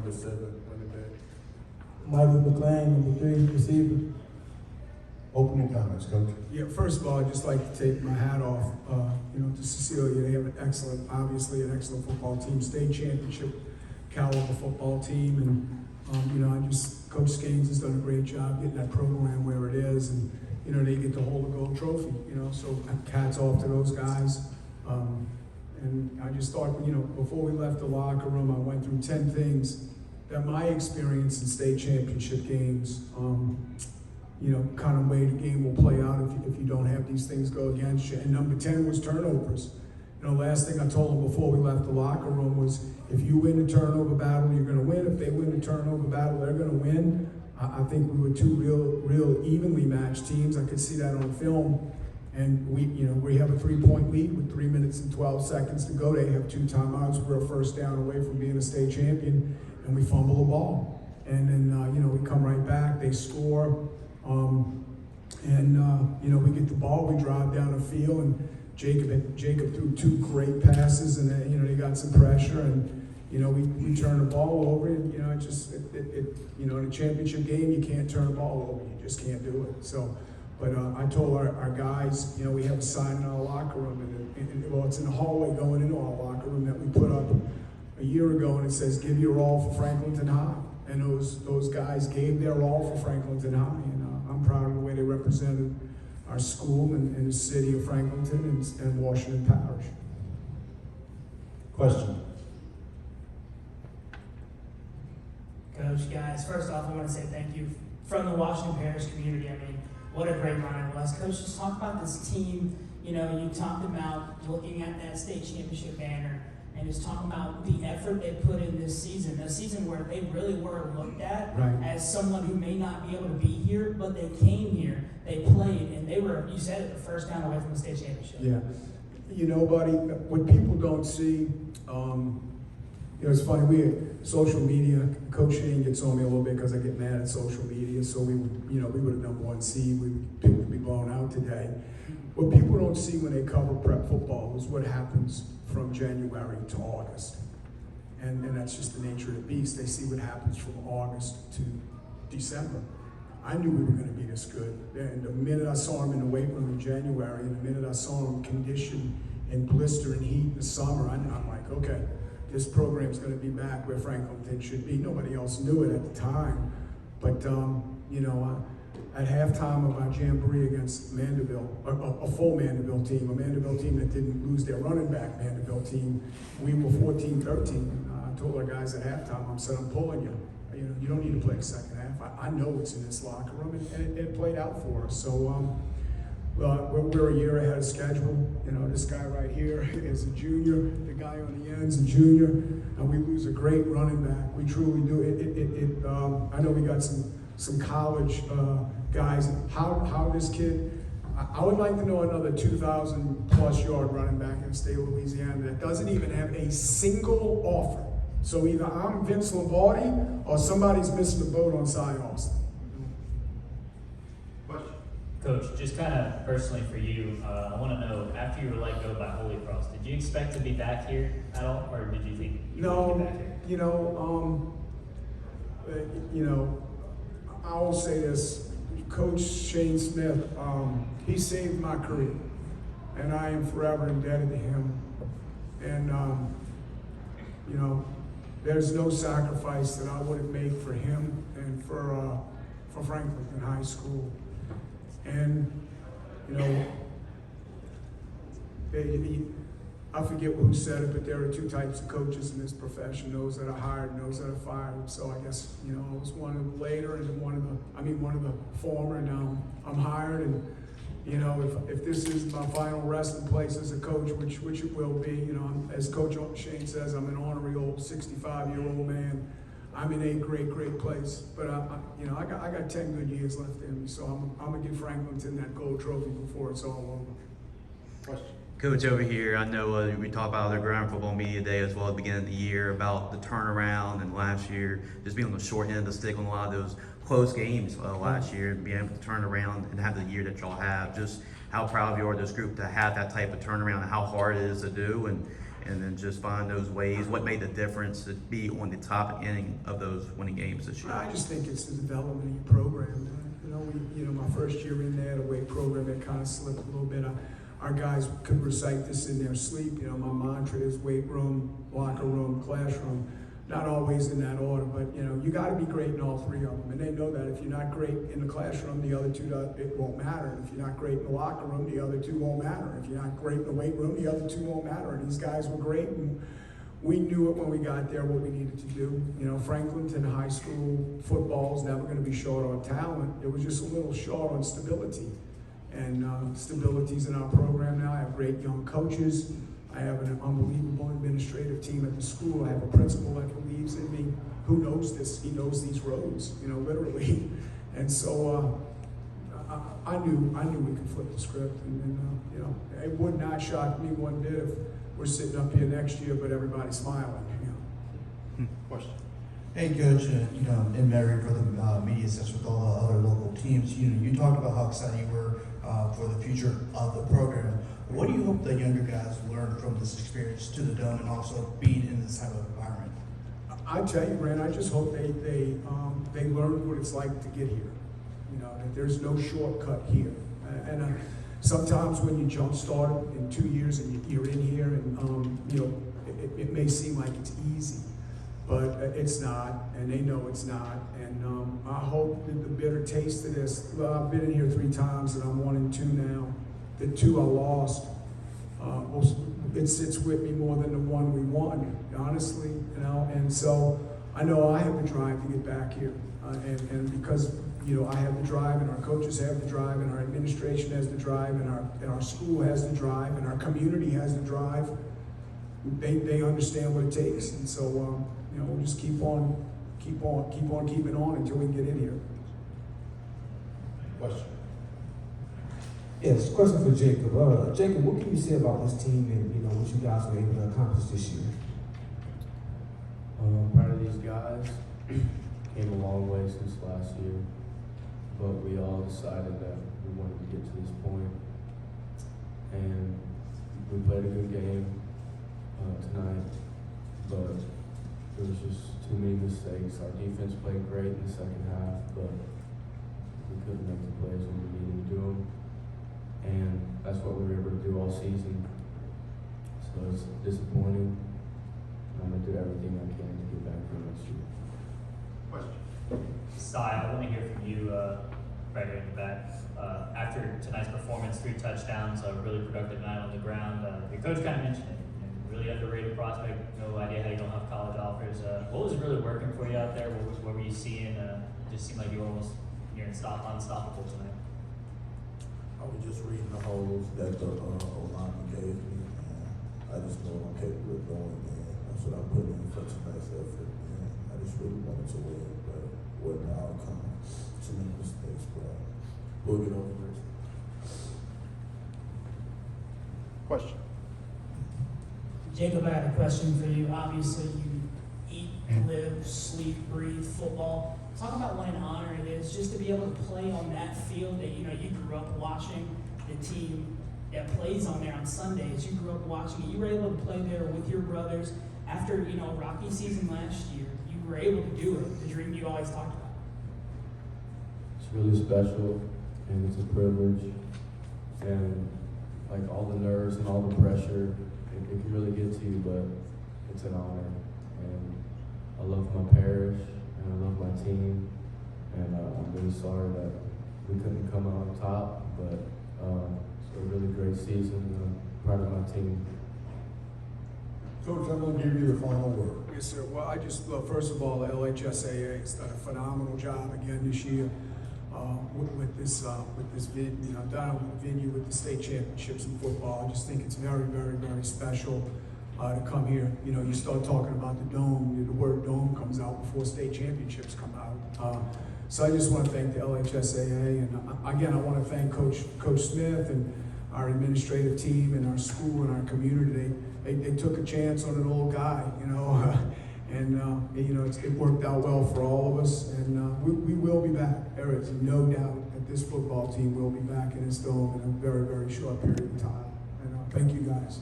number 7 running back. Michael McLean, number 3 receiver. Opening comments, Coach. Yeah, first of all, I'd just like to take my hat off, to Cecilia. They have obviously an excellent football team, state championship caliber football team, and Coach Skanes has done a great job getting that program where it is, and they get to hold a gold trophy. So hats off to those guys. And I just thought, before we left the locker room, I went through 10 things that my experience in state championship games, kind of way the game will play out if you don't have these things go against you. And number 10 was turnovers. Last thing I told them before we left the locker room was, if you win the turnover battle, you're going to win. If they win the turnover battle, they're going to win. I think we were two real evenly matched teams. I could see that on film. And we have a 3-point lead with 3 minutes and 12 seconds to go. They have 2 timeouts. We're a first down away from being a state champion, and we fumble the ball. And then we come right back. They score, we get the ball. We drive down the field, and Jacob threw 2 great passes, and then they got some pressure, and we turn the ball over, and in a championship game you can't turn the ball over. You just can't do it. So. But I told our guys, we have a sign in our locker room, and it's in the hallway going into our locker room that we put up a year ago, and it says, "Give your all for Franklinton High." And those guys gave their all for Franklinton High, and I'm proud of the way they represented our school and the city of Franklinton and Washington Parish. Question. Coach, guys, first off, I want to say thank you from the Washington Parish community. I mean, what a great run it was. Coach, just talk about this team. You talked about looking at that state championship banner and just talking about the effort they put in this season, a season where they really were looked at as someone who may not be able to be here, but they came here, they played, and they were, you said it, the first down away from the state championship. Yeah. Buddy, what people don't see, it's funny, social media, Coach Shane gets on me a little bit because I get mad at social media, so we were the number 1 seed, we picked to be blown out today. What people don't see when they cover prep football is what happens from January to August. And that's just the nature of the beast. They see what happens from August to December. I knew we were going to be this good. And the minute I saw him in the weight room in January, and the minute I saw him conditioned in blistering heat in the summer, I'm like, okay, this program's going to be back where Franklinton should be. Nobody else knew it at the time. But, at halftime of our jamboree against Mandeville, a full Mandeville team, that didn't lose their running back, Mandeville team, we were 14-13. I told our guys at halftime, I said, I'm pulling you. You don't need to play the second half. I know it's in this locker room, and it played out for us. So we're a year ahead of schedule. This guy right here is a junior. The guy on the end's a junior, and we lose a great running back. We truly do. I know we got some college guys. How this kid? I would like to know another 2,000+ yard running back in the state of Louisiana that doesn't even have a single offer. So either I'm Vince Lombardi or somebody's missing the boat on Cy Austin. Coach, just kind of personally for you, I want to know, after you were let go by Holy Cross, did you expect to be back here at all, or did you think you would be back here? I will say this, Coach Shane Smith, he saved my career, and I am forever indebted to him. And, there's no sacrifice that I wouldn't make for him and for Franklinton High School. And, I forget who said it, but there are 2 types of coaches in this profession, those that are hired and those that are fired. So I guess, I was one of the later and one of the former, and now I'm hired. And, if this is my final resting place as a coach, which it will be, as Coach Shane says, I'm an honorary old 65-year-old man. I'm in a great place, but I got 10 good years left in me, so I'm gonna give Franklinton that gold trophy before it's all over. Question. Coach, over here, I know we talked about the Ground Football Media Day as well at the beginning of the year about the turnaround, and last year just being on the short end of the stick on a lot of those close games last year, and being able to turn around and have the year that y'all have. Just how proud of you are, this group, to have that type of turnaround and how hard it is to do. and then just find those ways. What made the difference to be on the top end of those winning games this year? I just think it's the development of your program. My first year in there, the weight program had kind of slipped a little bit. Our guys could recite this in their sleep. My mantra is weight room, locker room, classroom. Not always in that order, but you got to be great in all three of them. And they know that if you're not great in the classroom, the other two, it won't matter. And if you're not great in the locker room, the other two won't matter. If you're not great in the weight room, the other two won't matter. And these guys were great, and we knew it when we got there what we needed to do. Franklinton high school football is never going to be short on talent. It was just a little short on stability. And stability's in our program now. I have great young coaches. I have an unbelievable administrative team at the school. I have a principal that believes in me, who knows this. He knows these roads, literally. And so I knew we could flip the script. And it would not shock me one bit if we're sitting up here next year, but everybody's smiling. Question. Hey, Coach, in Mary for the media sets with all the other local teams, you talked about how excited you were for the future of the program. What do you hope the younger guys learn from this experience to the Dome and also being in this type of environment? I tell you, Brand, I just hope they learn what it's like to get here. That there's no shortcut here. And sometimes when you jump start in 2 years and you're in here, and it may seem like it's easy, but it's not, and they know it's not. And I hope that the bitter taste of this. I've been in here 3 times, and I'm 1-2 now. The 2 I lost. It sits with me more than the 1 we won, honestly. And so I know I have the drive to get back here, and because I have the drive, and our coaches have the drive, and our administration has the drive, and our school has the drive, and our community has the drive. They understand what it takes, and so we'll just keep on keeping on until we get in here. Question. Yes, question for Jacob. Jacob, what can you say about this team and what you guys were able to accomplish this year? Proud of these guys. Came a long way since last year, but we all decided that we wanted to get to this point, and we played a good game tonight, but there was just too many mistakes. Our defense played great in the second half, but we couldn't make the plays when we needed to do them, and that's what we were able to do all season. So it's disappointing. I'm going to do everything I can to get back for next year. Question. Sai, I want to hear from you right here in the back. After tonight's performance, 3 touchdowns, a really productive night on the ground. Your coach kind of mentioned it. Really underrated prospect. No idea how you don't have college offers. What was really working for you out there? What were you seeing? Just seemed like you were almost unstoppable tonight. I was just reading the holes that the O-lineman gave me, and I just know I'm capable of going in. That's what I put in such a nice effort, and I just really wanted to win, but what the outcome? Too many mistakes, but we'll get over this. Question. Jacob, I had a question for you. Obviously, you eat, live, sleep, breathe football. Talk about what an honor it is just to be able to play on that field that you grew up watching, the team that plays on there on Sundays. You grew up watching it. You were able to play there with your brothers. After a rocky season last year, you were able to do it. The dream you always talked about. It's really special, and it's a privilege, and like all the nerves and all the pressure, it can really get to you, but it's an honor. And I love my parish, and I love my team, and I'm really sorry that we couldn't come out on top, but it's a really great season, and I'm proud of my team. Coach, I'm going to give you the final word. Yes, sir. Well, first of all, the LHSAA has done a phenomenal job again this year with this venue with the state championships in football. I just think it's very, very, very special to come here. You start talking about the Dome, the word Dome comes out before state championships come out. So I just want to thank the LHSAA, and again, I want to thank Coach Smith and our administrative team and our school and our community. They took a chance on an old guy, and it worked out well for all of us, and we will be back. There is no doubt that this football team will be back in its dome in a very, very short period of time. And thank you guys.